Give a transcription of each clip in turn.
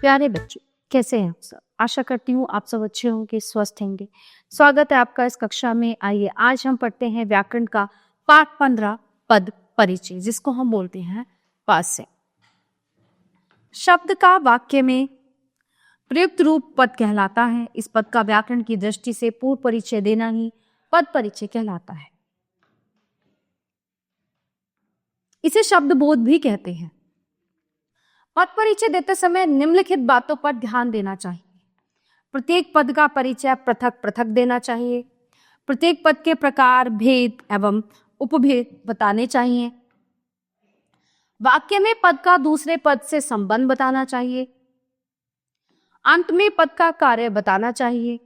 प्यारे बच्चों, कैसे हैं आप सब? आशा करती हूँ आप सब अच्छे होंगे, स्वस्थ होंगे। स्वागत है आपका इस कक्षा में। आइए आज हम पढ़ते हैं व्याकरण का पाठ 15 पद परिचय, जिसको हम बोलते हैं पासे। शब्द का वाक्य में प्रयुक्त रूप पद कहलाता है। इस पद का व्याकरण की दृष्टि से पूर्व परिचय देना ही पद परिचय कहलाता है। इसे शब्द बोध भी कहते हैं। पद परिचय देते समय निम्नलिखित बातों पर ध्यान देना चाहिए। प्रत्येक पद का परिचय पृथक पृथक देना चाहिए। प्रत्येक पद के प्रकार, भेद एवं उपभेद बताने चाहिए। वाक्य में पद का दूसरे पद से संबंध बताना चाहिए। अंत में पद का कार्य बताना चाहिए।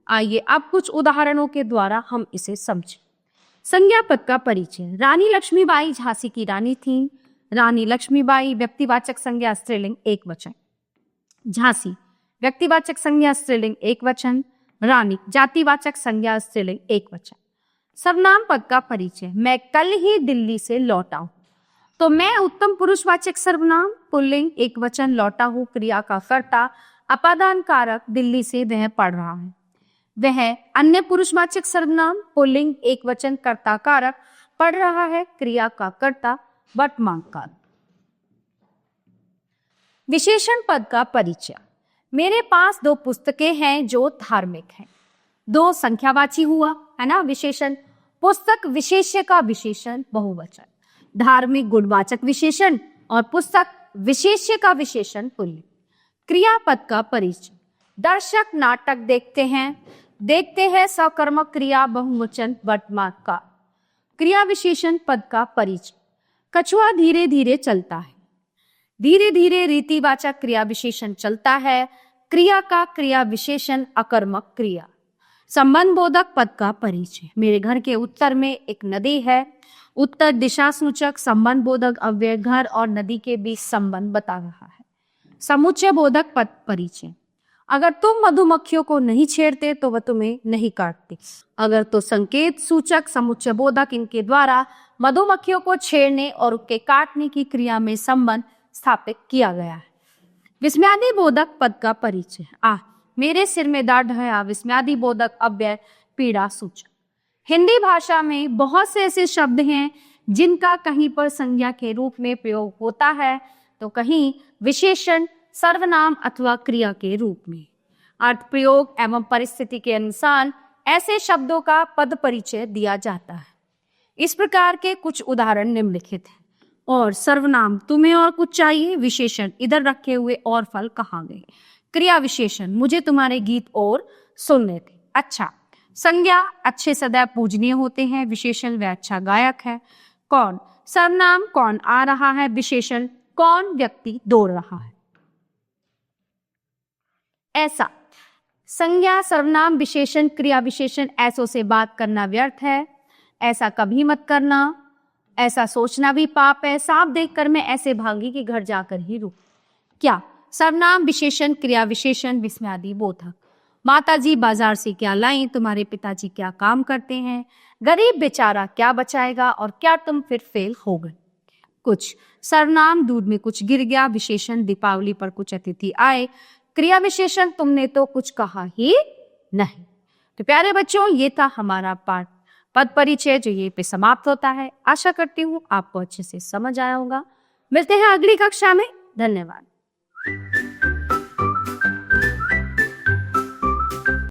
आइए अब कुछ उदाहरणों के द्वारा हम इसे समझें। संज्ञा पद का परिचय। रानी लक्ष्मीबाई झांसी की रानी थीं। रानी लक्ष्मीबाई व्यक्तिवाचक संज्ञा स्त्रीलिंग एकवचन। झांसी व्यक्तिवाचक संज्ञा स्त्रीलिंग एकवचन। रानी जातिवाचक संज्ञा स्त्रीलिंग एकवचन। सर्वनाम पद का परिचय। मैं कल ही दिल्ली से लौटा हूं। तो मैं उत्तम पुरुषवाचक सर्वनाम पुल्लिंग एकवचन, लौटा हूं क्रिया का कर्ता, अपादान कारक, दिल्ली से वह पढ़ रहा है। वह अन्य पुरुषवाचक सर्वनाम पुल्लिंग एकवचन, कर्ता कारक, पढ़ रहा है क्रिया का कर्ता, वर्तमान काल। विशेषण पद का परिचय। मेरे पास 2 पुस्तकें हैं जो धार्मिक हैं। 2 संख्यावाची हुआ है ना विशेषण। पुस्तक विशेष्य का विशेषण बहुवचन। धार्मिक गुणवाचक विशेषण और पुस्तक विशेष्य का विशेषण पुल्लिंग। क्रियापद का परिचय। दर्शक नाटक देखते हैं। देखते हैं सकर्मक क्रिया बहुवचन, वर्तमान काल। क्रिया विशेषण पद का परिचय। कछुआ धीरे धीरे चलता है। धीरे धीरे रीतिवाचक क्रिया विशेषण चलता है। क्रिया का क्रिया विशेषण अकर्मक क्रिया। संबंध बोधक पद का परिचय। मेरे घर के उत्तर में एक नदी है। उत्तर दिशा सूचक संबंध बोधक अव्यय घर और नदी के बीच संबंध बता रहा है। समुच्चय बोधक पद परिचय। अगर तुम मधुमक्खियों को नहीं छेड़ते तो वह तुम्हें नहीं काटती। अगर तो संकेत सूचक समुच्चय बोधक इनके द्वारा मधुमक्खियों को छेड़ने और उनके काटने की क्रिया में संबंध स्थापित किया गया है। विस्मयादि बोधक पद का परिचय। मेरे सिर में दर्द है। विस्मयादि बोधक अव्यय पीड़ा सूचक। हिंदी भाषा में बहुत से ऐसे शब्द हैं जिनका कहीं पर संज्ञा के रूप में प्रयोग होता है तो कहीं विशेषण, सर्वनाम अथवा क्रिया के रूप में। अर्थ प्रयोग एवं परिस्थिति के अनुसार ऐसे शब्दों का पद परिचय दिया जाता है। इस प्रकार के कुछ उदाहरण निम्नलिखित हैं। और सर्वनाम तुम्हें और कुछ चाहिए। विशेषण इधर रखे हुए और फल कहाँ गए। क्रिया विशेषण मुझे तुम्हारे गीत और सुनने थे। अच्छा। संज्ञा अच्छे सदैव पूजनीय होते हैं। विशेषण वह अच्छा गायक है। कौन सर्वनाम कौन आ रहा है। विशेषण कौन व्यक्ति दौड़ रहा है। ऐसा संज्ञा सर्वनाम विशेषण क्रिया विशेषण ऐसों से बात करना व्यर्थ है। ऐसा कभी मत करना। ऐसा सोचना भी पाप है। सांप देखकर मैं ऐसे भागी कि घर जाकर ही रुक। क्या सर्वनाम विशेषण क्रिया विशेषण विस्मयादि बोधक। माताजी बाजार से क्या लाएं। तुम्हारे पिताजी क्या काम करते हैं। गरीब बेचारा क्या बचाएगा और क्या तुम फिर फेल हो गए। कुछ सर्वनाम दूध में कुछ गिर गया। विशेषण दीपावली पर कुछ अतिथि आए। क्रिया विशेषण तुमने तो कुछ कहा ही नहीं। तो प्यारे बच्चों, ये था हमारा पाठ पद परिचय जो ये पे समाप्त होता है। आशा करती हूँ आपको अच्छे से समझ आया होगा। मिलते हैं अगली कक्षा में। धन्यवाद।